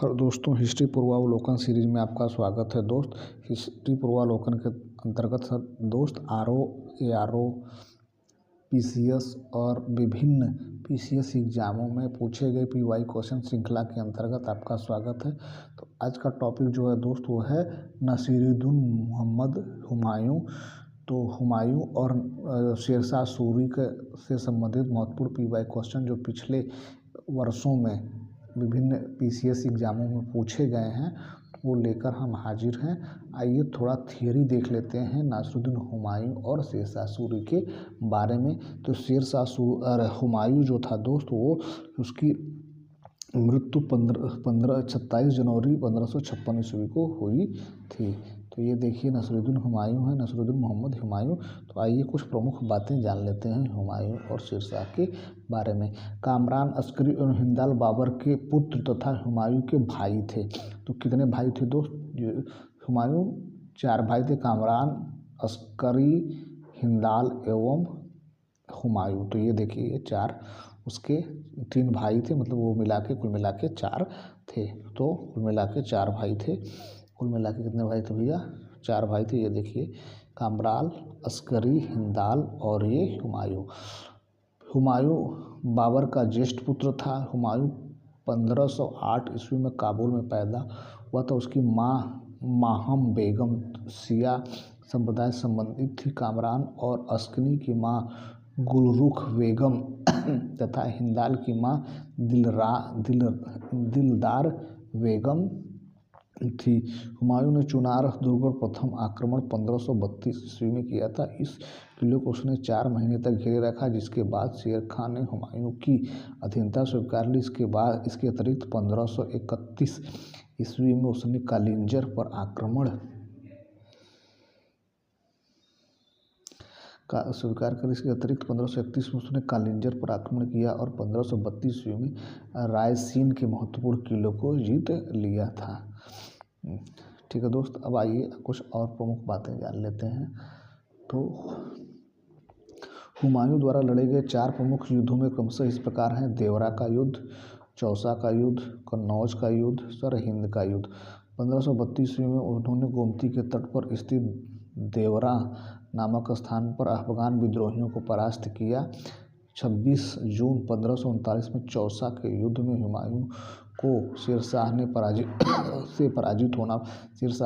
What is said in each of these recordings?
और दोस्तों, हिस्ट्री पूर्वावलोकन सीरीज में आपका स्वागत है। दोस्त, हिस्ट्री पूर्वावलोकन के अंतर्गत दोस्त आरओ पीसीएस और विभिन्न पीसीएस एग्जामों में पूछे गए पीवाई क्वेश्चन श्रृंखला के अंतर्गत आपका स्वागत है। तो आज का टॉपिक जो है दोस्त वो है नसीरुद्दीन मोहम्मद हुमायूं। तो हुमायूं और शेरशाह सूरी के से संबंधित महत्वपूर्ण पीवाई क्वेश्चन जो पिछले वर्षों में विभिन्न पीसीएस एग्जामों में पूछे गए हैं वो लेकर हम हाजिर हैं। आइए थोड़ा थियरी देख लेते हैं नसीरुद्दीन हुमायूं और शेरशाह सूरी के बारे में। तो हुमायूं जो था दोस्त वो उसकी मृत्यु 27 जनवरी 1556 ईस्वी को हुई थी। तो ये देखिए नसीरुद्दीन हुमायूं है, नसीरुद्दीन मोहम्मद हुमायूं। तो आइए कुछ प्रमुख बातें जान लेते हैं हुमायूं और शेरशाह के बारे में। कामरान अस्करी और हिंदाल बाबर के पुत्र तथा हुमायूं के भाई थे। तो कितने भाई थे दोस्त? हुमायूं 4 भाई थे, कामरान, अस्करी, हिंदाल एवं हुमायूं। तो ये देखिए ये 4 उसके 3 भाई थे, मतलब वो कुल मिला के 4 थे। तो कुल मिला के 4 भाई थे। कुल मिला के कितने भाई थे भैया? 4 भाई थे। ये देखिए कामरान, अस्करी, हिंदाल और ये हुमायूं। हुमायूं बाबर का ज्येष्ठ पुत्र था। हुमायूं 1508 ईस्वी में काबुल में पैदा हुआ था। उसकी माँ माहम बेगम शिया संप्रदाय संबंधित थी। कामरान और अस्करी की माँ गुलरुख बेगम तथा हिंदाल की माँ दिलदार बेगम थी। हुमायूं ने चुनार दुर्ग पर प्रथम आक्रमण 1532 ईस्वी में किया था। इस किले को उसने 4 महीने तक घेरे रखा, जिसके बाद शेर खां ने हुमायूं की अधीनता स्वीकार ली। इसके अतिरिक्त 1531 ईस्वी में उसने कालिंजर पर आक्रमण का स्वीकार कर इसके अतिरिक्त 1531 में उसने कालिंजर पर आक्रमण किया और 1532 ईस्वी में रायसीन के महत्वपूर्ण किलों को जीत लिया था। ठीक है दोस्त, अब आइए कुछ और प्रमुख बातें जान लेते हैं। तो हुमायूं द्वारा लड़े गए 4 प्रमुख युद्धों में क्रमशः इस प्रकार हैं: देवरा का युद्ध, चौसा का युद्ध, कन्नौज का युद्ध, सरहिंद का युद्ध। 1532 ईस्वी में उन्होंने गोमती के तट पर स्थित देवरा नामक स्थान पर अफगान विद्रोहियों को परास्त किया। 26 जून 1539 में चौसा के युद्ध में हुमायूं को शेरशाह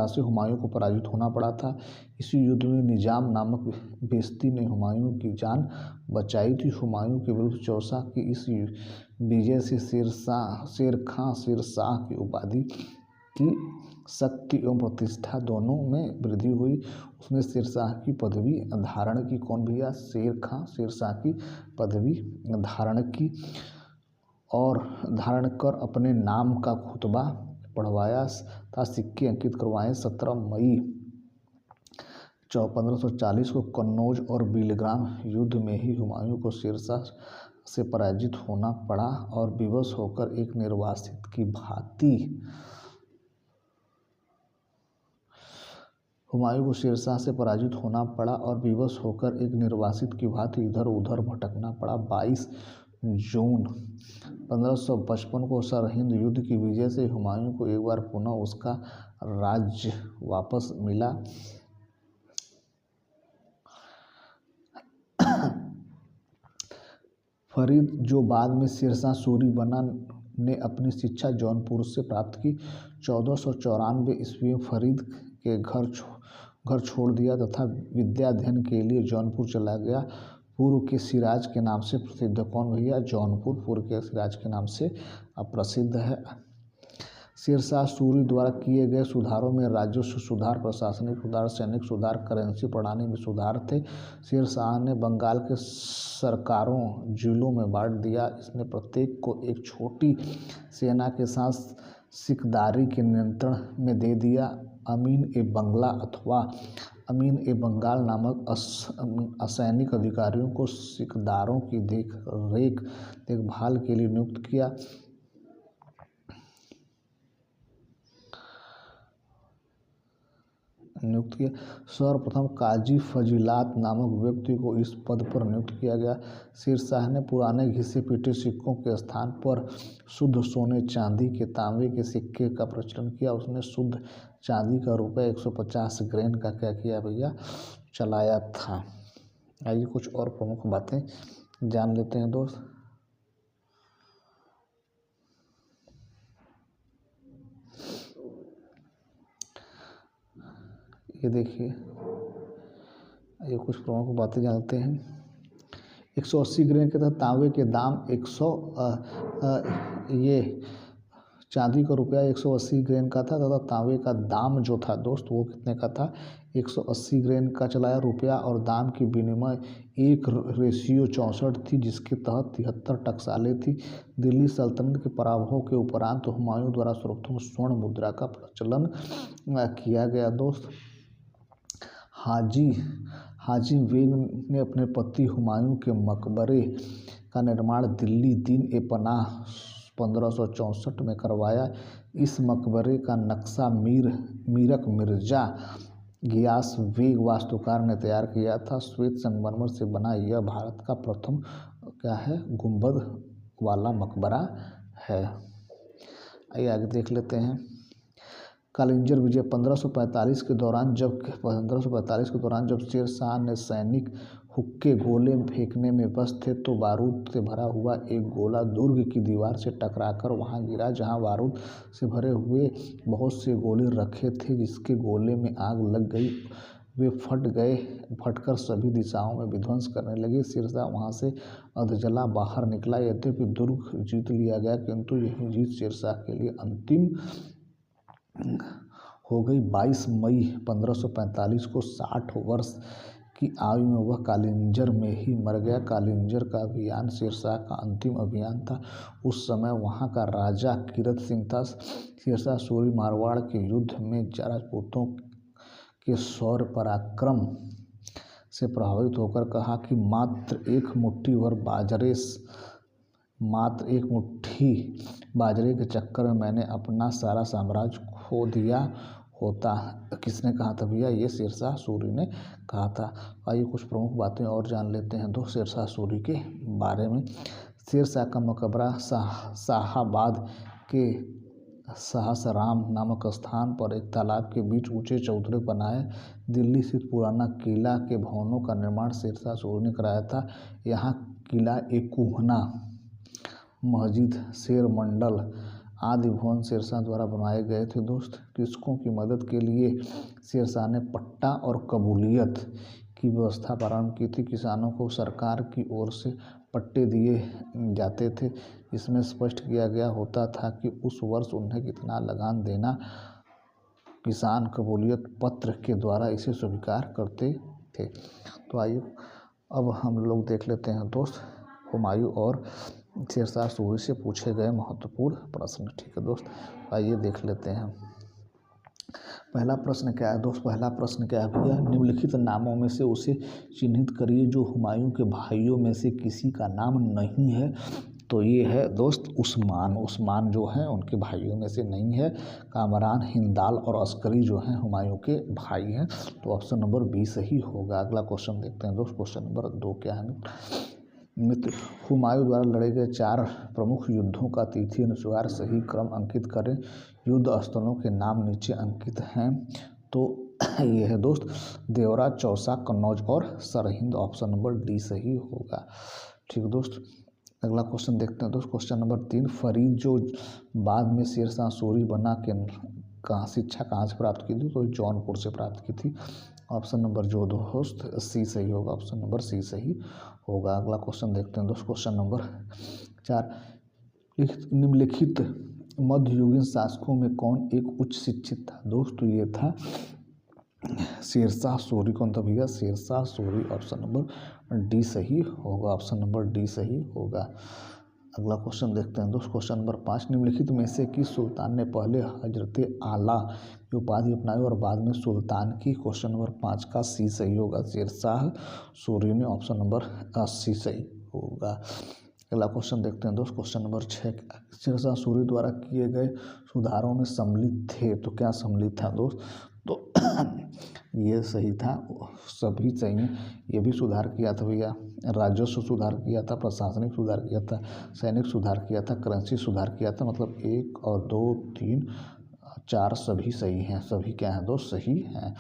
से हुमायूं को पराजित होना पड़ा था। इसी युद्ध में निजाम नामक बेस्ती ने हुमायूं की जान बचाई थी। हुमायूं के विरुद्ध चौसा की इस विजय से शेर खां शेरशाह की उपाधि की शक्ति एवं प्रतिष्ठा दोनों में वृद्धि हुई। उसने शेरशाह की पदवी धारण की। कौन भैया? शेर खां शेरशाह की पदवी धारण की और धारण कर अपने नाम का खुतबा पढ़वाया था, सिक्के अंकित करवाए। 17 मई 1540 को कन्नौज और बिलग्राम युद्ध में ही हुमायूं को शेरशाह से पराजित होना पड़ा और विवश होकर एक निर्वासित की भांति इधर उधर भटकना पड़ा। 22 जून 1555 को सरहिंद युद्ध की विजय से हुमायूं को एक बार पुनः उसका राज्य वापस मिला। फरीद, जो बाद में शेरशाह सूरी बना, ने अपनी शिक्षा जौनपुर से प्राप्त की। 1494 ईस्वी में फरीद के घर छोड़ दिया तथा विद्याध्ययन के लिए जौनपुर चला गया। पूर्व के सिराज के नाम से प्रसिद्ध। कौन भैया? जौनपुर पूर्व के सिराज के नाम से प्रसिद्ध है। शेरशाह सूरी द्वारा किए गए सुधारों में राजस्व सुधार, प्रशासनिक सुधार, सैनिक सुधार, करेंसी प्रणाली में सुधार थे। शेरशाह ने बंगाल के सरकारों जिलों में बांट दिया। इसने प्रत्येक को एक छोटी सेना के साथ सिकदारी के नियंत्रण में दे दिया। अमीन ए बंगाल नामक असैनिक अधिकारियों को सिकदारों की देखभाल के लिए नियुक्त किया। नियुक्त किया। सर्वप्रथम काजी फजीलात नामक व्यक्ति को इस पद पर नियुक्त किया गया। शेरशाह ने पुराने घिसे पिटे सिक्कों के स्थान पर शुद्ध सोने, चांदी के, तांबे के सिक्के का प्रचलन किया। उसने शुद्ध चांदी का रुपये 150 ग्रेन का क्या किया भैया, चलाया था। आइए कुछ और प्रमुख बातें जान लेते हैं दोस्त। ये देखिए, ये कुछ प्रमुख बातें जानते हैं। 180 ग्रेन के तहत तांबे के दाम 100 ये चांदी का रुपया 180 ग्रेन का था तथा तांबे का दाम जो था दोस्त वो कितने का था, 180 ग्रेन का चलाया। रुपया और दाम की विनिमय 1:64 थी, जिसके तहत 73 टकसालें थी। दिल्ली सल्तनत के पराभव के उपरांत हुमायूं द्वारा सर्वप्रथम स्वर्ण मुद्रा का प्रचलन किया गया दोस्त। हाजी बेग ने अपने पति हुमायूं के मकबरे का निर्माण दिल्ली दीन-ए-पनाह 1564 में करवाया। इस मकबरे का नक्शा मीरक मिर्जा गियास बेग वास्तुकार ने तैयार किया था। श्वेत संगमरमर से बना यह भारत का प्रथम क्या है, गुंबद वाला मकबरा है। आइए आगे देख लेते हैं। कालिंजर विजय 1545 के दौरान जब शेर शाह ने सैनिक हुक्के गोले फेंकने में व्यस्त थे तो बारूद से भरा हुआ एक गोला दुर्ग की दीवार से टकराकर वहां गिरा, जहां बारूद से भरे हुए बहुत से गोले रखे थे। जिसके गोले में आग लग गई, वे फटकर सभी दिशाओं में विध्वंस करने लगे। शेर शाह वहां से अधजला बाहर निकला। यद्यपि दुर्ग जीत लिया गया, किंतु यही जीत शेर शाह के लिए अंतिम हो गई। 22 मई 1545 को 60 वर्ष की आयु में वह कालिंजर में ही मर गया। कालिंजर का अभियान शेरशाह का अंतिम अभियान था। उस समय वहां का राजा कीरत सिंह था। शेरशाह सूरी मारवाड़ के युद्ध में राजपूतों के शौर्य पराक्रम से प्रभावित होकर कहा कि मात्र एक मुट्ठी बाजरे के चक्कर में मैंने अपना सारा साम्राज्य खो दिया होता। किसने कहा था भैया, ये शेरशाह सूरी ने कहा था। आइए कुछ प्रमुख बातें और जान लेते हैं दोस्त शेरशाह सूरी के बारे में। शेरशाह का मकबरा शाहाबाद के सहसराम नामक स्थान पर एक तालाब के बीच ऊंचे चौतरे बनाए। दिल्ली स्थित पुराना किला के भवनों का निर्माण शेरशाह सूरी ने कराया था। यहाँ किला, एक कुहना मस्जिद, शेर मंडल आदि भवन शेरशाह द्वारा बनवाए गए थे दोस्त। कृषकों की मदद के लिए शेरशाह ने पट्टा और कबूलियत की व्यवस्था प्रारंभ की थी। किसानों को सरकार की ओर से पट्टे दिए जाते थे, इसमें स्पष्ट किया गया होता था कि उस वर्ष उन्हें कितना लगान देना। किसान कबूलियत पत्र के द्वारा इसे स्वीकार करते थे। तो आइए अब हम लोग देख लेते हैं दोस्त हुमायूं और शेरशाह सूरी से पूछे गए महत्वपूर्ण प्रश्न। ठीक है दोस्त, आइए देख लेते हैं। पहला प्रश्न क्या है दोस्त, पहला प्रश्न क्या है भैया, निम्नलिखित नामों में से उसे चिन्हित करिए जो हुमायूं के भाइयों में से किसी का नाम नहीं है। तो ये है दोस्त उस्मान जो हैं उनके भाइयों में से नहीं है। कामरान, हिंदाल और अस्करी जो हैं हुमायूं के भाई हैं। तो ऑप्शन नंबर बी सही होगा। अगला क्वेश्चन देखते हैं दोस्त, क्वेश्चन नंबर 2 क्या है मित्र, हुमायूं द्वारा लड़े गए 4 प्रमुख युद्धों का तिथि अनुसार सही क्रम अंकित करें। युद्ध स्थलों के नाम नीचे अंकित हैं। तो ये है दोस्त देवरा, चौसा, कन्नौज और सरहिंद। ऑप्शन नंबर डी सही होगा। ठीक है दोस्त, अगला क्वेश्चन देखते हैं दोस्त, क्वेश्चन नंबर 3, फरीद जो बाद में शेरशाह सूरी बना के शिक्षा कहाँ से प्राप्त की थी, तो जौनपुर से प्राप्त की थी। ऑप्शन नंबर जो दोस्त सी सही होगा, ऑप्शन नंबर सी सही होगा। अगला क्वेश्चन देखते हैं दोस्त, क्वेश्चन नंबर 4, निम्नलिखित मध्ययुगीन शासकों में कौन एक उच्च शिक्षित था। दोस्तों ये था शेरशाह सूरी। कौन था भैया, Shershah Suri. Option number D सही होगा, ऑप्शन नंबर डी सही होगा। अगला क्वेश्चन देखते हैं दोस्त, क्वेश्चन नंबर 5, निम्नलिखित में से किस सुल्तान ने पहले हजरत आला की उपाधि अपनाई और बाद में सुल्तान की। क्वेश्चन नंबर 5 का सी सही होगा, शेरशाह सूरी ने। ऑप्शन नंबर सी सही होगा। अगला क्वेश्चन देखते हैं दोस्त, क्वेश्चन नंबर 6, शेरशाह सूरी द्वारा किए गए सुधारों में सम्मिलित थे। तो क्या सम्मिलित था दोस्त, तो ये सही था, सभी सही हैं। ये भी सुधार किया था भैया, राजस्व सुधार किया था, प्रशासनिक सुधार किया था, सैनिक सुधार किया था, करेंसी सुधार किया था। मतलब 1 और 2 3 4 सभी सही हैं। सभी क्या हैं दोस्त? सही हैं।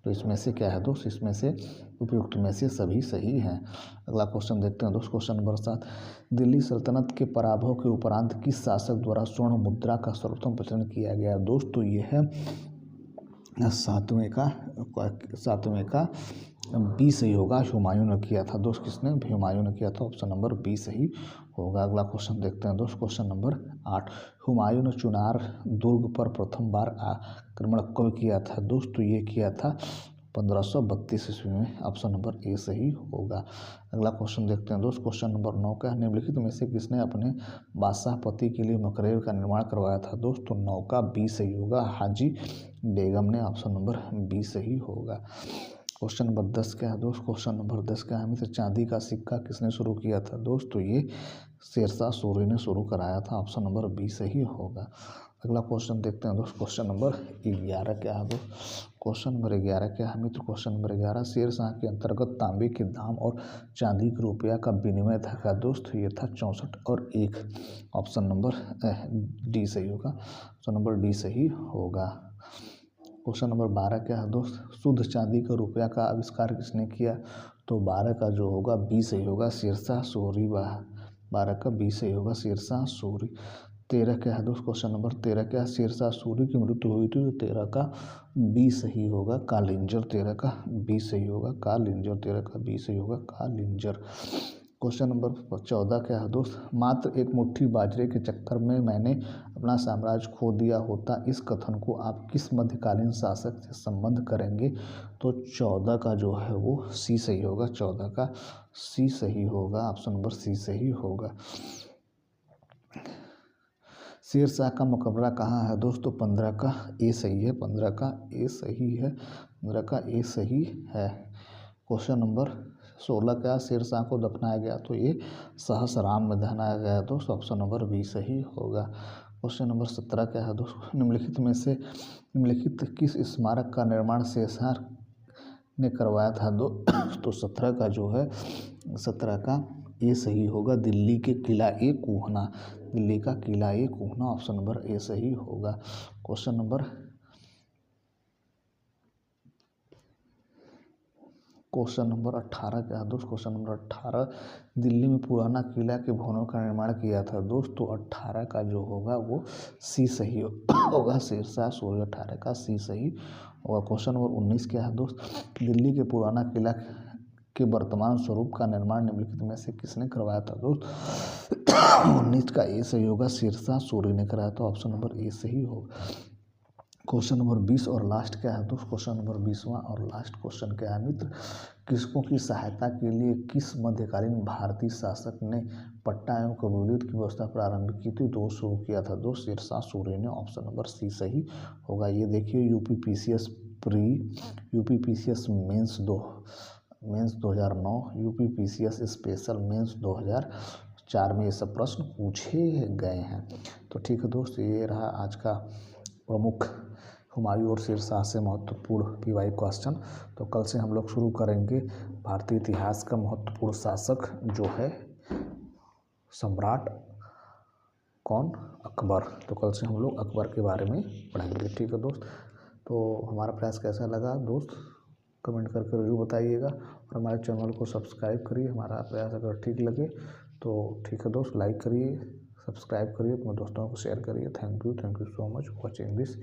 तो इसमें से क्या है दोस्त? इसमें से उपयुक्त में से सभी सही हैं। अगला क्वेश्चन देखते हैं दोस्त, क्वेश्चन नंबर 7। दिल्ली सल्तनत के पराभव के उपरांत किस शासक द्वारा स्वर्ण मुद्रा का सर्वप्रथम प्रचलन किया गया? दोस्त तो ये है सातवें का बी सही होगा। हुमायूं ने किया था दोस्त। किसने? हुमायूं ने किया था। ऑप्शन नंबर बी सही होगा। अगला क्वेश्चन देखते हैं दोस्त, क्वेश्चन नंबर 8। हुमायूं ने चुनार दुर्ग पर प्रथम बार आक्रमण कब किया था? दोस्त तो ये किया था 1532 ईस्वी में। ऑप्शन नंबर ए सही होगा। अगला क्वेश्चन देखते हैं दोस्त, क्वेश्चन नंबर 9 का। निम्नलिखित में से किसने अपने बादशाह पति के लिए मकरेल का निर्माण करवाया था? दोस्त तो 9 का बी सही होगा। हाजी बेगम ने। ऑप्शन नंबर बी सही होगा। क्वेश्चन नंबर 10 क्या है दोस्त? क्वेश्चन नंबर 10 का है मित्र, चांदी का सिक्का किसने शुरू किया था? दोस्त तो ये शेरशाह सूरी ने शुरू कराया था। ऑप्शन नंबर बी सही होगा। अगला क्वेश्चन देखते हैं दोस्त, क्वेश्चन नंबर 11 क्या है दोस्त? क्वेश्चन नंबर 11 क्या है मित्र? क्वेश्चन नंबर 11, शेरशाह के अंतर्गत तांबे के दाम और चांदी के रुपया का विनिमय था क्या? दोस्त ये था 64 और 1। ऑप्शन नंबर डी सही होगा। ऑप्शन नंबर डी सही होगा। क्वेश्चन नंबर 12 क्या है दोस्त? शुद्ध चांदी का रुपया का आविष्कार किसने किया? तो 12 का जो होगा बी सही होगा, शेरशाह सूरी। 12 का बी सही होगा, शेरशाह सूरी। 13 क्या है दोस्त? क्वेश्चन नंबर 13 क्या है? शेरशाह सूरी की मृत्यु हुई थी, तो 13 का बी सही होगा, कालिंजर। 13 का बी सही होगा, कालिंजर। 13 का बी सही होगा, कालिंजर। क्वेश्चन नंबर 14 क्या है दोस्त? मात्र एक मुट्ठी बाजरे के चक्कर में मैंने अपना साम्राज्य खो दिया होता, इस कथन को आप किस मध्यकालीन शासक से संबंध करेंगे? तो 14 का जो है वो सी सही होगा। 14 का सी सही होगा। ऑप्शन नंबर सी सही होगा। शेरशाह का मकबरा कहाँ है दोस्तों? 15 का ए सही है। 15 का ए सही है। 15 का ए सही है। क्वेश्चन नंबर 16 क्या? शेरशाह को दफनाया गया, तो ये सहसराम में दफनाया गया है दोस्त। ऑप्शन नंबर बी सही होगा। क्वेश्चन नंबर 17 क्या है दोस्त? निम्नलिखित में से निम्नलिखित किस स्मारक का निर्माण शेरशाह ने करवाया था? तो 17 का जो है 17 का ए सही होगा, दिल्ली के किला ए कूहना। दिल्ली का किला ए कूहना। ऑप्शन नंबर ए सही होगा। क्वेश्चन नंबर 18 क्या है दोस्त? क्वेश्चन नंबर 18, दिल्ली में पुराना किला के भवनों का निर्माण किया था दोस्त। तो 18 का जो होगा वो सी सही होगा, शेरशाह सूरी। 18 का सी सही होगा। क्वेश्चन नंबर 19 क्या है दोस्त? दिल्ली के पुराना किला के वर्तमान स्वरूप का निर्माण निम्नलिखित में से किसने करवाया था दोस्त? 19 का ए सही होगा, शेरशाह सूरी ने कराया था। ऑप्शन नंबर ए सही होगा। क्वेश्चन नंबर 20 और लास्ट क्या है दोस्त? क्वेश्चन नंबर 20वां और लास्ट क्वेश्चन क्या है मित्र? कृषकों की सहायता के लिए किस मध्यकालीन भारतीय शासक ने पट्टा एवं कबूलियत की व्यवस्था प्रारंभ की थी? तो शुरू किया था दोस्त शेरशाह सूरी ने। ऑप्शन नंबर सी सही होगा। ये देखिए UPPCS mains 2009, UPPCS special mains 2004 में ये सब प्रश्न पूछे गए हैं। तो ठीक है दोस्त, ये रहा आज का प्रमुख हुमायूं और शेरशाह से महत्वपूर्ण पीवाई क्वेश्चन। तो कल से हम लोग शुरू करेंगे भारतीय इतिहास का महत्वपूर्ण शासक जो है सम्राट कौन? अकबर। तो कल से हम लोग अकबर के बारे में पढ़ेंगे। ठीक है दोस्त, तो हमारा प्रयास कैसा लगा दोस्त कमेंट करके जरूर बताइएगा, और हमारे चैनल को सब्सक्राइब करिए। हमारा प्रयास अगर ठीक लगे तो ठीक है दोस्त, लाइक करिए, सब्सक्राइब करिए, अपने दोस्तों को शेयर करिए। Thank you so much watching this